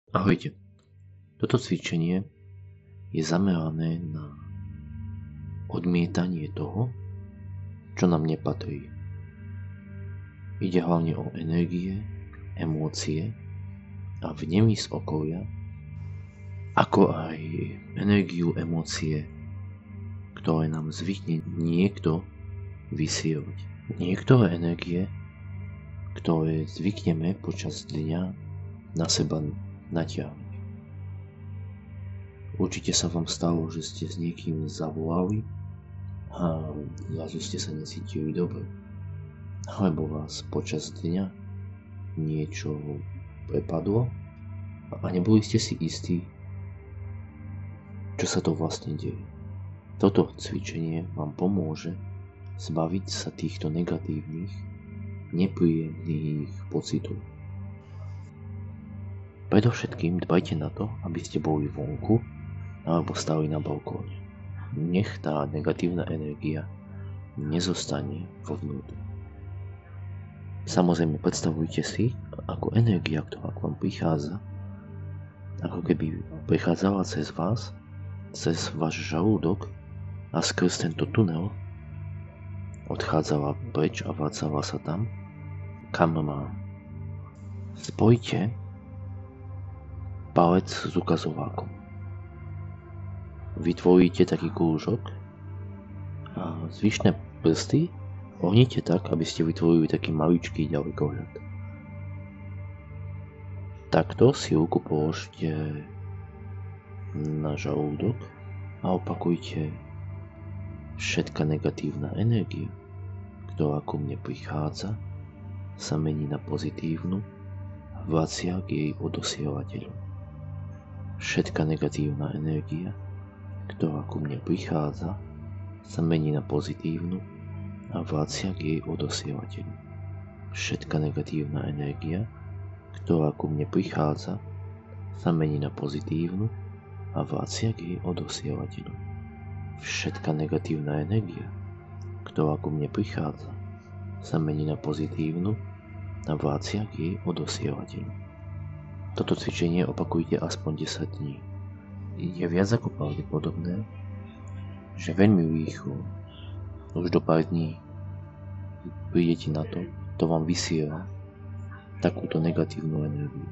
Ahojte. Toto cvičenie je zamerané na odmietanie toho, čo nám nepatrí. Ide hlavne o energie, emócie a vnemy z okolia, ako aj energiu, emócie, ktoré nám zvykne niekto vysielať. Niektoré energie, ktoré zvykneme počas dňa na seba natiahnuť. Určite sa vám stalo, že ste s niekým zavolali a zrazu ste sa necítili dobre. Alebo vás počas dňa niečo prepadlo a neboli ste si istí, čo sa to vlastne deje. Toto cvičenie vám pomôže zbaviť sa týchto negatívnych, nepríjemných pocitov. Predovšetkým dbajte na to, aby ste boli vonku alebo stali na balkóne. Nech tá negatívna energia nezostane vo vnútri. Samozrejme, predstavujte si, ako energia, ktorá k vám prichádza, ako keby prichádzala cez vás, cez váš žalúdok a skrz tento tunel odchádzala preč a vracala sa tam, kam má. Spojte palec s ukazovákom. Vytvoríte taký kružok a zvyšné prsty ohnite tak, aby ste vytvorili taký maličký ďalekohľad. Takto si ruku položte na žalúdok a opakujte: všetka negatívna energia, ktorá ku mne prichádza, sa mení na pozitívnu a vracia k jej odosielateľu. Všetka negatívna energia, ktorá ku mne prichádza, sa mení na pozitívnu a vracia k jej odosielateľu. Všetka negatívna energia, ktorá ku mne prichádza, sa mení na pozitívnu a vracia k jej odosielateľu. Všetka negatívna energia, ktorá ku mne prichádza, sa mení na pozitívnu a vracia k jej odosielateľu. Toto cvičenie opakujte aspoň 10 dní. Je viac ako pravdepodobné, že veľmi rýchlo, už do pár dní, prídete na to, kto vám vysiela takúto negatívnu energiu.